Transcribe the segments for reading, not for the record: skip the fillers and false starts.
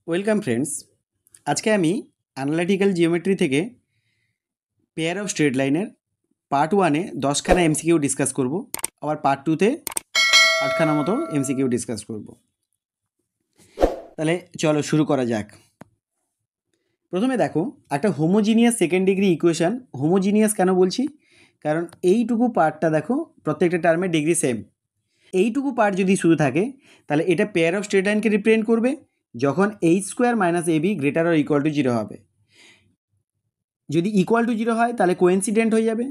Welcome friends. আজকে আমি analytical geometry থেকে পেয়ার অফ স্ট্রেট লাইনের পার্ট 1-এ 10খানা এমসিকিউ ডিসকাস করব, আবার পার্ট 2-তে 8খানা মতো এমসিকিউ ডিসকাস করব। তাহলে চলো শুরু করা যাক। প্রথমে দেখো, একটা homogeneous second degree equation. Homogeneous কেন বলছি? কারণ এইটুকু পার্টটা দেখো, প্রত্যেকটা টার্মের ডিগ্রি সেম। এইটুকু পার্ট যদি শুধু থাকে তাহলে এটা পেয়ার অফ স্ট্রেট লাইনকে রিপ্রেজেন্ট করবে যখন h² - ab greater or equal to 0 হবে। যদি ইকুয়াল টু 0 হয় তাহলে কোইন্সিডেন্ট হয়ে যাবে,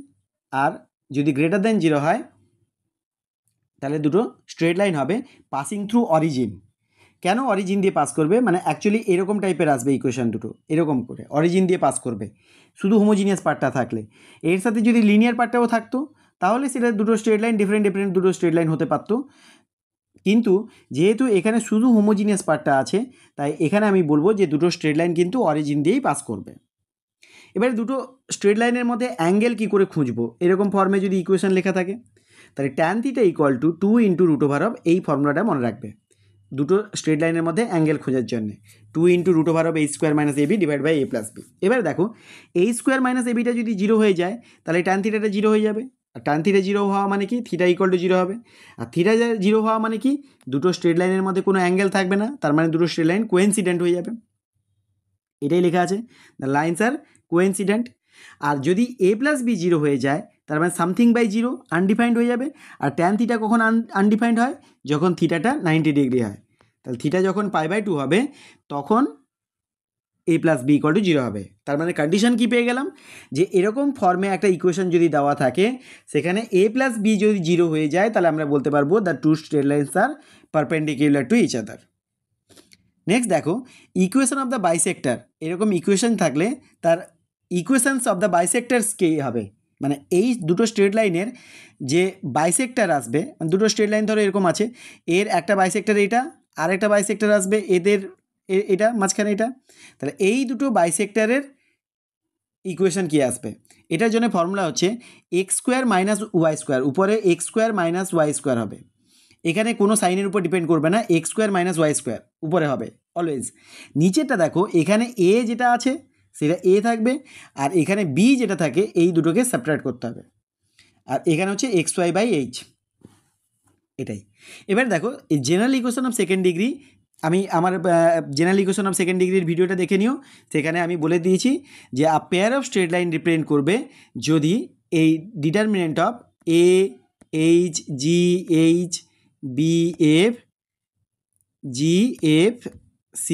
আর যদি গ্রেটার দেন 0 হয় তাহলে দুটো স্ট্রেট লাইন হবে পাসিং থ্রু অরিজিন। কেন অরিজিন দিয়ে পাস করবে? মানে অ্যাকচুয়ালি এরকম টাইপের আসবে ইকুয়েশন দুটো, এরকম করে অরিজিন দিয়ে পাস করবে শুধু হোমোজিনিয়াস পার্টটা থাকলে। এর সাথে যদি লিনিয়ার পার্টটাও থাকতো তাহলে সেটা দুটো স্ট্রেট লাইন ডিফারেন্ট দুটো স্ট্রেট লাইন হতে পারতো। কিন্তু যেহেতু এখানে শুধু হোমোজিনিয়াস পার্টটা আছে, তাই এখানে আমি বলবো যে দুটো স্ট্রেট লাইন কিন্তু অরিজিন দিয়েই পাস করবে। এবারে দুটো স্ট্রেট লাইনের মধ্যে অ্যাঙ্গেল কী করে খুঁজবো? এরকম ফর্মে যদি ইকুয়েশন লেখা থাকে তাহলে tan theta equal to 2 into root over of, এই ফর্মুলাটা মনে রাখবে দুটো স্ট্রেট লাইনের মধ্যে অ্যাঙ্গেল খোঁজার জন্য। 2 into root over of h² - ab divide by a plus b। এবারে দেখো, h² - abটা যদি 0 হয়ে যায় তাহলে ট্যান থিটাটা 0 হয়ে যাবে। আর ট্যান থিটা 0 হওয়া মানে কি? থিটা ইকুয়াল টু 0 হবে। আর থিটা 0 হওয়া মানে কি? দুটো স্ট্রেট লাইনের মধ্যে কোনো অ্যাঙ্গেল থাকবে না, তার মানে দুটো স্ট্রেট লাইন কোইন্সিডেন্ট হয়ে যাবে। এটাই লেখা আছে, দ্য লাইনস আর কোইন্সিডেন্ট। আর যদি a প্লাস বি 0 হয়ে যায় তার মানে সামথিং বাই 0 আনডিফাইন্ড হয়ে যাবে। আর ট্যান থিটা কখন আনডিফাইন্ড হয়? যখন থিটাটা 90 ডিগ্রি হয়। তাহলে থিটা যখন π/2 হবে তখন a plus B equal to 0 হবে। তার মানে কন্ডিশন কি পেয়ে গেলাম? যে এরকম ফর্মে একটা ইকুয়েশন যদি দেওয়া থাকে সেখানে a প্লাস বি যদি 0 হয়ে যায় তাহলে আমরা বলতে পারবো the two straight lines are perpendicular to each other. Next দেখো, ইকুয়েশন অফ দ্য বাইসেক্টর। এরকম ইকুয়েশন থাকলে তার ইকুয়েশনস অফ দ্য বাইসেক্টরস কী হবে? মানে এই দুটো স্ট্রেট লাইনের যে বাইসেক্টর আসবে, দুটো স্ট্রেট লাইন ধরো এরকম আছে, এর একটা বাইসেক্টর এটা, আর একটা বাইসেক্টর আসবে এদের এটা মাঝখানে এটা, তাহলে এই দুটো বাইসেক্টরের ইকুয়েশন কী আসবে? এটার জন্য ফর্মুলা হচ্ছে x² - y²। উপরে x² - y² হবে, এখানে কোনো সাইনের উপর ডিপেন্ড করবে না, x² - y² উপরে হবে অলওয়েজ। নিচেরটা দেখো, এখানে a যেটা আছে সেটা a থাকবে, আর এখানে b যেটা থাকে এই দুটোকে সাবট্রাক্ট করতে হবে, আর এখানে হচ্ছে xy/h। এটাই। এবার দেখো, এই general equation of second degree, আমি আমার জেনারেল ইকুয়েশন অফ সেকেন্ড ডিগ্রির ভিডিওটা দেখে নিও, সেখানে আমি বলে দিয়েছি যে আ pair of straight line represent করবে যদি এই determinant of a h g h b f g f c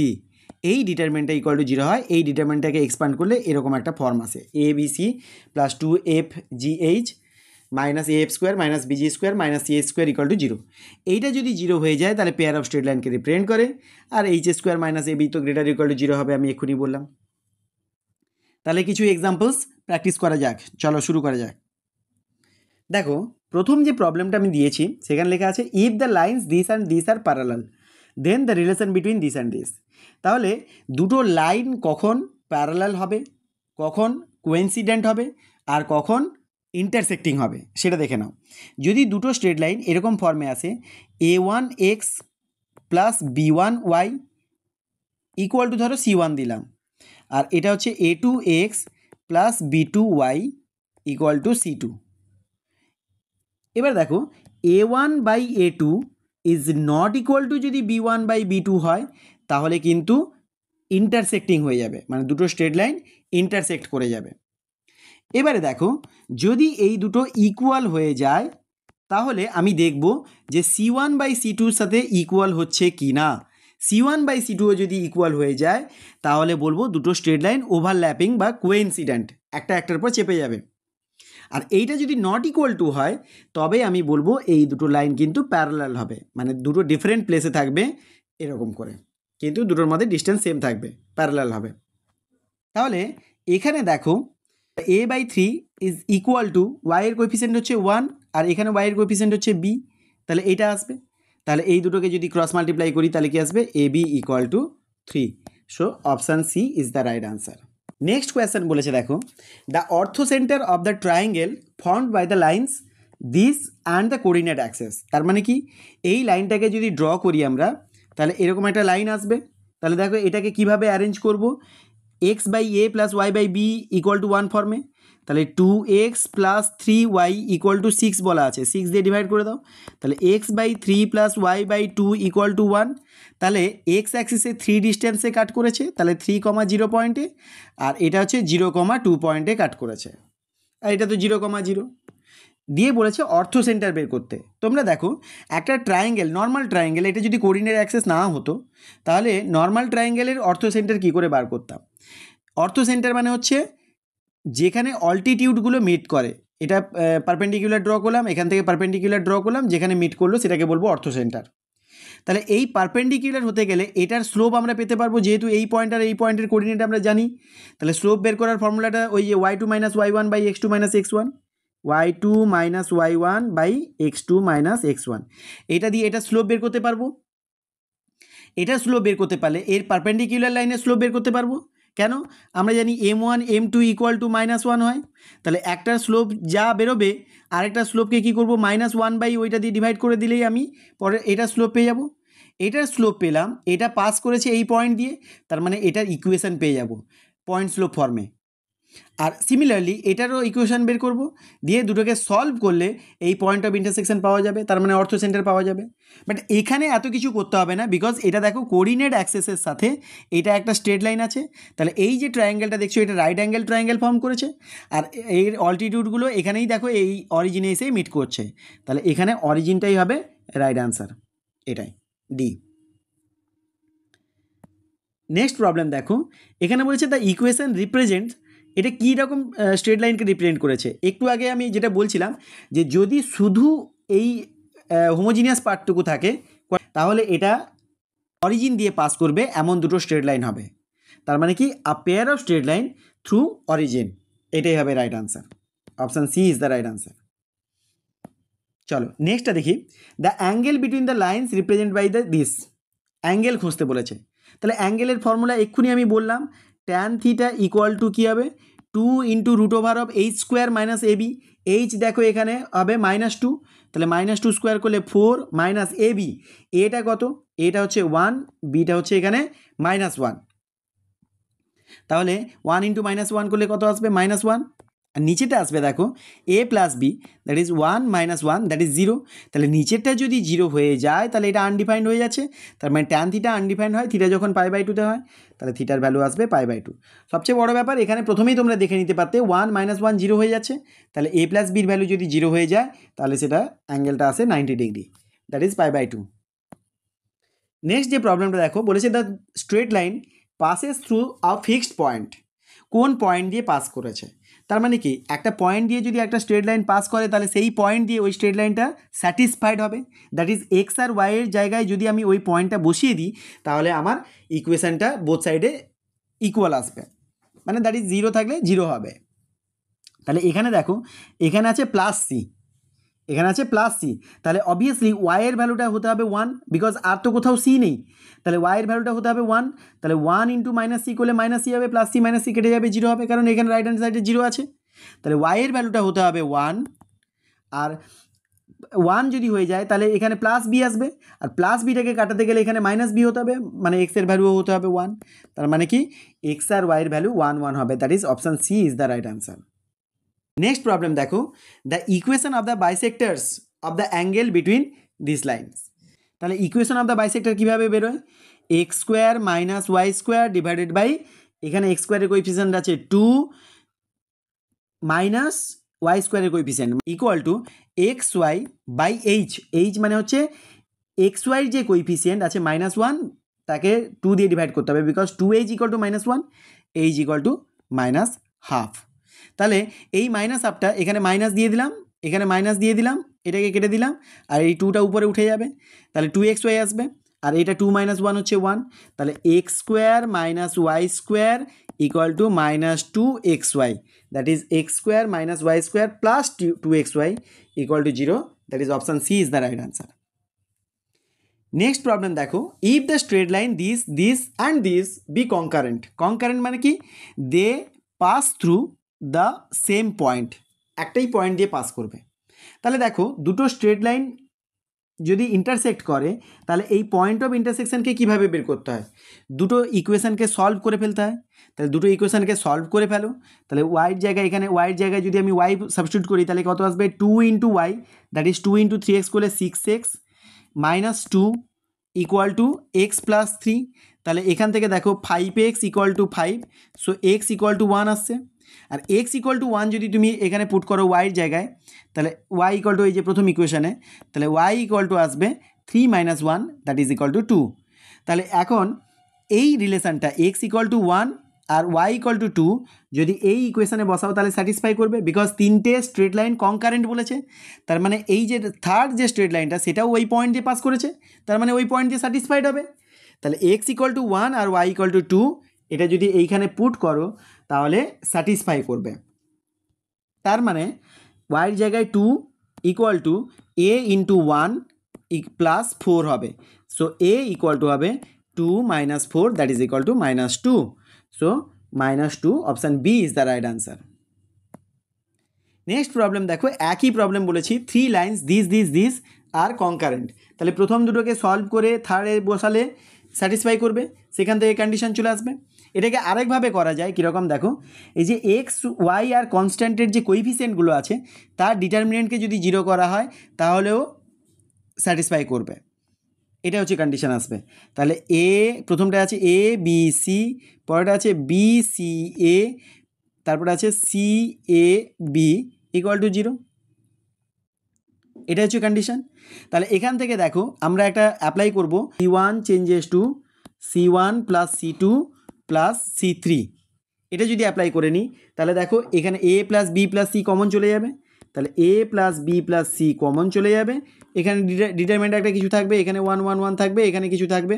এই ডিটারমিনেন্টটা ইকুয়াল টু 0 হয়। এই ডিটারমিনেন্টটাকে এক্সপান্ড করলে এরকম একটা ফর্ম আসে, a b c plus 2f g h minus af² - bg² - ch² equal to 0। এইটা যদি 0 হয়ে যায় তাহলে পেয়ার অফ স্ট্রেট লাইনকে রিপ্রেজেন্ট করে, আর h² - ab তো গ্রেটার ইকুয়াল টু 0 হবে, আমি এক্ষুনি বললাম। তাহলে কিছু এক্সাম্পলস প্র্যাকটিস করা যাক, চলো শুরু করা যাক। দেখো, প্রথম যে প্রবলেমটা আমি দিয়েছি সেখানে লেখা আছে if the lines this and this are parallel then the relation between this and this. তাহলে দুটো লাইন কখন প্যারালাল হবে, কখন কোইন্সিডেন্ট হবে, আর কখন ইন্টারসেক্টিং হবে সেটা দেখে নাও। যদি দুটো স্ট্রেট লাইন এরকম ফর্মে আসে a1x plus b1y equal to ধরো c1 দিলাম, আর এটা হচ্ছে a2x plus b2y equal to c2। এবার দেখো, a1/a2 is not equal to যদি b1/b2 হয় তাহলে কিন্তু ইন্টারসেক্টিং হয়ে যাবে, মানে দুটো স্ট্রেট লাইন ইন্টারসেক্ট করে যাবে। এবারে দেখো, যদি এই দুটো ইকুয়াল হয়ে যায় তাহলে আমি দেখব যে c1/c2-র সাথে ইকুয়াল হচ্ছে কি না। c1/c2 যদি ইকুয়াল হয়ে যায় তাহলে বলবো দুটো স্ট্রেট লাইন ওভারল্যাপিং বা কোইন্সিডেন্ট, একটা একটার পর চেপে যাবে। আর এইটা যদি নট ইকুয়াল টু হয় তবে আমি বলবো এই দুটো লাইন কিন্তু প্যারালাল হবে, মানে দুটো ডিফারেন্ট প্লেসে থাকবে এরকম করে, কিন্তু দুটোর মধ্যে ডিস্টেন্স সেম থাকবে, প্যারালাল হবে। তাহলে এখানে দেখো a/3 ইজ ইকুয়াল টু y-এর কোএফিসিয়েন্ট হচ্ছে 1, আর এখানে y-এর কোএফিসিয়েন্ট হচ্ছে b, তাহলে এইটা আসবে। তাহলে এই দুটোকে যদি ক্রস মাল্টিপ্লাই করি তাহলে কি আসবে? ab equal to 3। So option C is the right answer. Next question বলেছে দেখো, the orthocentre of the triangle formed by the lines this and the coordinate axes. তার মানে কি, এই লাইনটাকে যদি ড্র করি আমরা তাহলে এরকম একটা লাইন আসবে, তাহলে দেখো এটাকে কিভাবে অ্যারেঞ্জ করব, x by a plus y by b equal to 1 ফর্মে। তাহলে 2x plus 3y equal to 6 বলা আছে, 6 দিয়ে ডিভাইড করে দাও। তাহলে x by 3 plus y by 2 equal to 1। তাহলে এক্স অ্যাক্সিসে 3 ডিস্টেন্সে কাট করেছে, তাহলে 3,0 পয়েন্টে, আর এটা হচ্ছে 0,2 পয়েন্টে কাট করেছে, আর এটা তো 0,0 দিয়ে বলেছে অর্থ সেন্টার বের করতে। তোমরা দেখো একটা ট্রায়াঙ্গেল, নর্মাল ট্রায়াঙ্গেল, এটা যদি কোঅর্ডিনেট অ্যাক্সেস না হতো তাহলে নর্মাল ট্রায়াঙ্গেলের অর্থ সেন্টার কী করে বার করতাম। অর্থ সেন্টার মানে হচ্ছে যেখানে অল্টিটিউডগুলো মিট করে, এটা পারপেন্ডিকুলার ড্র করলাম, এখান থেকে পারপেন্ডিকুলার ড্র করলাম, যেখানে মিট করলো সেটাকে বলবো অর্থ সেন্টার। তাহলে এই পারপেন্ডিকুলার হতে গেলে এটার স্লোপ আমরা পেতে পারবো, যেহেতু এই পয়েন্ট আর এই পয়েন্টের কোঅর্ডিনেট আমরা জানি। তাহলে স্লোপ বের করার ফর্মুলাটা ওই যে y2 minus y1 by x2 minus x1, y2 minus y1 by x2 minus x1, এটা দিয়ে এটা স্লোপ বের করতে পারবো। এটা স্লোপ বের করতে পারলে এর পারপেন্ডিকুলার লাইনের স্লোপ বের করতে পারবো। কেন? আমরা জানি m1 m2 ইকুয়াল টু -1 হয়। তাহলে একটা স্লোপ যা বেরোবে আরেকটা স্লোপকে কী করবো, -1 বাই ওইটা দিয়ে ডিভাইড করে দিলেই আমি পরে এটা স্লোপ পেয়ে যাব। এটার স্লোপ পেলাম, এটা পাস করেছে এই পয়েন্ট দিয়ে, তার মানে এটার ইকুয়েশান পেয়ে যাব পয়েন্ট স্লোপ ফর্মে। আর সিমিলারলি এটারও ইকুয়েশান বের করব, দিয়ে দুটোকে সলভ করলে এই পয়েন্ট অফ ইন্টারসেকশন পাওয়া যাবে, তার মানে অর্থ সেন্টার পাওয়া যাবে। বাট এখানে এত কিছু করতে হবে না, বিকজ এটা দেখো কোঅর্ডিনেট অ্যাক্সেসের সাথে এটা একটা স্ট্রেট লাইন আছে। তাহলে এই যে ট্রায়াঙ্গেলটা দেখছো এটা রাইট অ্যাঙ্গেল ট্রায়াঙ্গেল ফর্ম করেছে, আর এর অল্টিটিউডগুলো এখানেই দেখো এই অরিজিনে এসেই মিট করছে। তাহলে এখানে অরিজিনটাই হবে রাইট আনসার, এটাই ডি। নেক্সট প্রবলেম দেখো, এখানে বলেছে দ্য ইকুয়েশন রিপ্রেজেন্টস, এটা কী রকম স্ট্রেট লাইনকে রিপ্রেজেন্ট করেছে। একটু আগে আমি যেটা বলছিলাম যে যদি শুধু এই হোমোজিনিয়াস পার্টটুকু থাকে তাহলে এটা অরিজিন দিয়ে পাস করবে, এমন দুটো স্ট্রেট লাইন হবে। তার মানে কি, a pair of straight line through origin, এটাই হবে right answer. Option C is the right answer. চলো নেক্সটটা দেখি, the angle between the lines represent by the this, angle খুঁজতে বলেছে। তাহলে অ্যাঙ্গেলের ফর্মুলা এক্ষুনি আমি বললাম, ট্যান থিটা ইকুয়াল টু কী হবে, 2 into root over of h square minus a b. H দেখো এখানে হবে -2, তাহলে -2 স্কোয়ার করলে 4 মাইনাস এ বি, এটা কত, এটা হচ্ছে 1, বিটা হচ্ছে এখানে -1। তাহলে 1 ইন্টু -1 করলে কত আসবে, -1। আর নিচেটা আসবে দেখো a plus b, that is 1 minus 1 that is 0। তাহলে নিচেরটা যদি 0 হয়ে যায় তাহলে এটা আনডিফাইন্ড হয়ে যাচ্ছে, তার মানে ট্যান থিটা আনডিফাইন্ড হয়, থিটা যখন π/2তে হয় তাহলে থিটার ভ্যালু আসবে π/2। সবচেয়ে বড় ব্যাপার এখানে প্রথমেই তোমরা দেখে নিতে পারতে 1 মাইনাস 1 0 হয়ে যাচ্ছে, তাহলে a প্লাস বির ভ্যালু যদি 0 হয়ে যায় তাহলে সেটা অ্যাঙ্গেলটা আসে 90 ডিগ্রি, দ্যাট ইজ π/2। নেক্সট যে প্রবলেমটা দেখো, বলেছে the straight line passes through a fixed point, কোন পয়েন্ট দিয়ে পাস করেছে। তার মানে কি, একটা পয়েন্ট দিয়ে যদি একটা স্ট্রেট লাইন পাস করে তাহলে সেই পয়েন্ট দিয়ে ওই স্ট্রেট লাইনটা স্যাটিসফাইড হবে, দ্যাট ইজ এক্স আর ওয়াইয়ের জায়গায় যদি আমি ওই পয়েন্টটা বসিয়ে দিই তাহলে আমার ইকুয়েশানটা বোথ সাইডে ইকুয়াল আসবে, মানে দ্যাট ইজ 0 থাকলে 0 হবে। তাহলে এখানে দেখো এখানে আছে প্লাস সি, এখানে আছে প্লাস সি, তাহলে অবভিয়াসলি ওয়াইয়ের ভ্যালুটা হতে হবে 1, বিকজ আর তো কোথাও সি নেই, তাহলে ওয়াইয়ের ভ্যালুটা হতে হবে 1। তাহলে 1 ইন্টু মাইনাস সি করলে মাইনাস সি হবে, প্লাস সি মাইনাস সি কেটে যাবে 0 হবে, কারণ এখানে রাইট হ্যান্ড সাইডে 0 আছে। তাহলে ওয়াইয়ের ভ্যালুটা হতে হবে 1, আর 1 যদি হয়ে যায় তাহলে এখানে প্লাস বি আসবে, আর প্লাস বিটাকে কাটাতে গেলে এখানে মাইনাস বি হতে হবে, মানে এক্সের ভ্যালুও হতে হবে 1। তার মানে কি, এক্স আর ওয়াইয়ের ভ্যালু 1 1 হবে, that is option C is the right answer. Next problem দেখো, the equation of the bisectors of the angle between this lines. তাহলে ইকুয়েশন অফ দ্য বাইসেক্টর কীভাবে বেরোয়, x square minus y square divided by, এখানে x স্কোয়ারের coefficient আছে 2 মাইনাস y স্কোয়ারের coefficient equal to x y by h. H মানে হচ্ছে এক্স ওয়াইয়ের যে কোএফিসিয়েন্ট আছে -1 তাকে 2 দিয়ে ডিভাইড করতে হবে, because 2h equal to -1, H equal to -1/2। তাহলে এই মাইনাস হাফটা এখানে মাইনাস দিয়ে দিলাম, এখানে মাইনাস দিয়ে দিলাম, এটাকে কেটে দিলাম, আর এই 2টা উপরে উঠে যাবে, তাহলে 2xy আসবে, আর এটা 2 - 1 হচ্ছে 1, তাহলে x square minus y square equal to -2xy, that is x square minus y square plus 2xy equal to 0, that is option C is the right answer. Next problem দেখো, if the straight line this this and this be concurrent. Concurrent মানে কি, they pass through the same point, একটাই point দিয়ে pass করবে। তাহলে দেখো দুটো straight line যদি ইন্টারসেক্ট করে তাহলে এই পয়েন্ট অফ ইন্টারসেকশনকে কীভাবে বের করতে হয়, দুটো ইকুয়েশানকে সলভ করে ফেলতে হয়। তাহলে দুটো ইকুয়েশানকে সলভ করে ফেলো, তাহলে ওয়াইয়ের জায়গায় এখানে ওয়াইয়ের জায়গায় যদি আমি ওয়াই সাবস্টিটিউট করি তাহলে কত আসবে, 2 into y that is 2 into 3x করলে 6x minus 2 equal to x plus 3। তাহলে এখান থেকে দেখো 5x equal to 5, so x equal to 1 আসছে। আর এক্স ইকুয়াল টু 1 যদি তুমি এখানে পুট করো ওয়াইয়ের জায়গায়, তাহলে ওয়াই ইকুয়াল টু এই যে প্রথম ইকুয়েশানে, তাহলে ওয়াই ইকুয়াল টু আসবে 3 minus 1 that is equal to 2। তাহলে এখন এই রিলেশানটা এক্স ইকুয়াল টু 1 আর ওয়াই ইকুয়াল টু 2 যদি এই ইকুয়েশানে বসাও তাহলে স্যাটিসফাই করবে, বিকজ তিনটে স্ট্রেট লাইন কনকারেন্ট বলেছে। তার মানে এই যে থার্ড যে স্ট্রেট লাইনটা সেটাও ওই পয়েন্ট দিয়ে পাস করেছে, তার মানে ওই পয়েন্ট দিয়ে স্যাটিসফাইড হবে। তাহলে এক্স ইকুয়াল টু 1 আর ওয়াই ইকুয়াল টু 2 এটা যদি এইখানে পুট করো তাহলে স্যাটিসফাই করবে। তার মানে ওয়াইয়ের জায়গায় 2 equal to a into 1 plus 4 হবে, সো এ ইকুয়াল টু হবে 2 minus 4 that is equal to minus 2, so minus 2 option b is the right answer. Next problem দেখো, একই প্রবলেম বলেছি, 3 লাইন্স দিস আর কনকারেন্ট। তাহলে প্রথম দুটোকে সলভ করে থার্ডে বসালে স্যাটিসফাই করবে, সেখান থেকে কন্ডিশন চলে আসবে। এটাকে আরেকভাবে করা যায়, কীরকম দেখো, এই যে এক্স ওয়াই আর কনস্ট্যান্টের যে কোএফিসিয়েন্টগুলো আছে তার ডিটারমিনেন্টকে যদি 0 করা হয় তাহলেও স্যাটিসফাই করবে, এটা হচ্ছে কন্ডিশন আসবে। তাহলে এ প্রথমটা আছে এ বি সি, পরেরটা আছে বি সি এ, তারপরে আছে c a b equal to 0, এটা হচ্ছে কন্ডিশন। তাহলে এখান থেকে দেখো আমরা একটা অ্যাপ্লাই করব, C1 changes to C1 plus C2 plus C3, এটা যদি অ্যাপ্লাই করে নিই তাহলে দেখো এখানে A plus B plus C common চলে যাবে, তাহলে A plus B plus C common চলে যাবে, এখানে ডিটারমিনেন্ট একটা কিছু থাকবে, এখানে 1 1 1 থাকবে, এখানে কিছু থাকবে,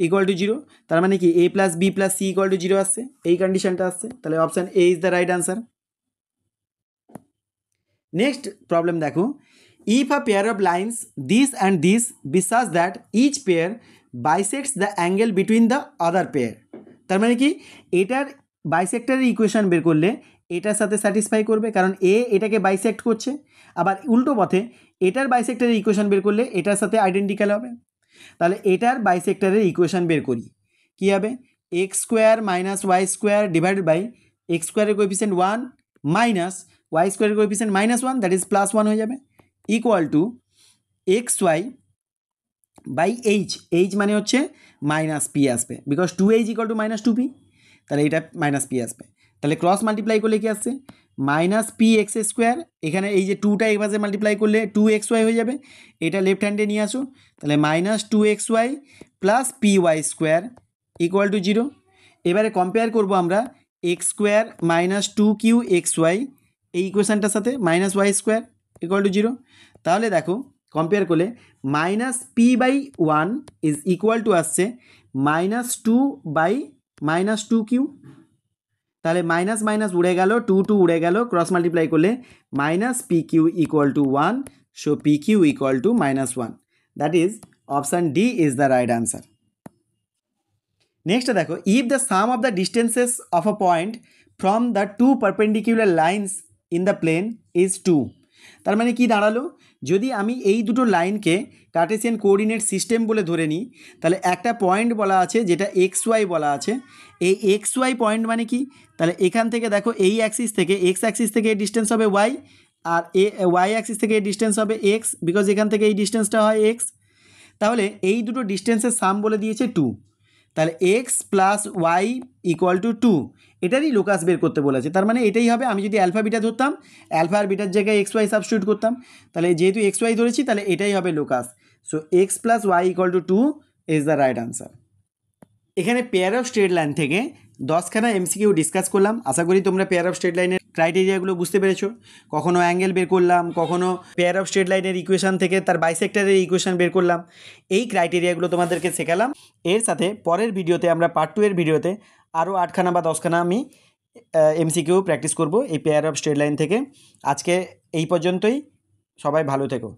ইকুয়াল টু 0। তার মানে কি A plus B plus C equal to 0 আসছে, এই কন্ডিশনটা আসছে, তাহলে option A is the right answer. Next problem দেখো, if a pair of lines this and this be such that each pair bisects the angle between the other pair, তার মানে কি এটার বাইসেক্টরের ইকুয়েশন বের করলে এটার সাথে স্যাটিসফাই করবে, কারণ এ এটাকে বাইসেক্ট করছে, আবার উল্টো পথে এটার বাইসেক্টরের ইকুয়েশন বের করলে এটার সাথে আইডেন্টিক্যাল হবে। তাহলে এটার বাইসেক্টরের ইকুয়েশন বের করি, কী হবে, x square minus y square divided by x স্কোয়ারের কোএফিসিয়েন্ট 1 মাইনাস ওয়াই স্কোয়ারের কোএফিসিয়েন্ট -1 দ্যাট ইজ +1 হয়ে যাবে, equal to x y by h মানে হচ্ছে মাইনাস পি আসবে, because 2h equal to minus 2p, তাহলে এটা মাইনাস পি আসবে। তাহলে ক্রস মাল্টিপ্লাই করলে কি আসছে, মাইনাস পি এক্স স্কোয়ার, এখানে এই যে 2টা এই পাশে মাল্টিপ্লাই করলে 2xy হয়ে যাবে, এটা লেফট হ্যান্ডে নিয়ে আসো, তাহলে minus 2xy plus p y square equal to 0। এবারে কম্পেয়ার করবো আমরা x square minus 2q xy এই ইকুয়েশানটার সাথে minus y square equal to 0। তাহলে দেখো কম্পেয়ার করলে minus p by 1 is equal to আসছে মাইনাস 2 বাই মাইনাস 2q, তাহলে মাইনাস মাইনাস উড়ে গেল, 2 উড়ে গেল, ক্রস মাল্টিপ্লাই করলে minus p q equal to 1, so p q equal to -1, that is option D is the right answer. Next দেখো, if the sum of the distances of a point from the 2 perpendicular lines in the plane is 2, তার মানে কি দাঁড়ালো, যদি আমি এই দুটো লাইনকে কার্টেসিয়ান কোঅর্ডিনেট সিস্টেম বলে ধরে নিই, তাহলে একটা পয়েন্ট বলা আছে যেটা এক্স ওয়াই বলা আছে, এই এক্স ওয়াই পয়েন্ট মানে কি, তাহলে এখান থেকে দেখো এই অ্যাক্সিস থেকে এক্স অ্যাক্সিস থেকে এই ডিস্টেন্স হবে ওয়াই, আর ওয়াই অ্যাক্সিস থেকে এই ডিস্টেন্স হবে এক্স, বিকজ এখান থেকে এই ডিস্টেন্সটা হয় এক্স। তাহলে এই দুটো ডিস্টেন্সের সাম বলে দিয়েছে 2, তাহলে x plus y equal to 2, এটারই লোকাস বের করতে বলেছে, তার মানে এটাই হবে। আমি যদি অ্যালফা বিটা ধরতাম, অ্যালফা আর বিটার জায়গায় এক্স ওয়াই সাবস্টিটিউট করতাম, তাহলে যেহেতু এক্স ওয়াই ধরেছি তাহলে এটাই হবে locus, so x plus y equal to 2 is the right answer. এখানে পেয়ার অফ স্ট্রেট লাইন থেকে 10খানা এমসিকিউ ডিসকাস করলাম, আশা করি তোমরা পেয়ার অফ স্ট্রেট লাইনের ক্রাইটেরিয়াগুলো বুঝতে পেরেছো। কখনো অ্যাঙ্গেল বের করলাম, কখনো পেয়ার অফ স্ট্রেট লাইনের ইকুয়েশন থেকে তার বাইসেক্টরের ইকুয়েশন বের করলাম, এই ক্রাইটেরিয়াগুলো তোমাদেরকে শেখালাম। এর সাথে পরের ভিডিওতে আমরা পার্ট 2 এর ভিডিওতে আরও 8খানা বা 10খানা আমি এমসিকিউ প্র্যাকটিস করব এই পেয়ার অফ স্ট্রেট লাইন থেকে। আজকে এই পর্যন্তই, সবাই ভালো থেকো।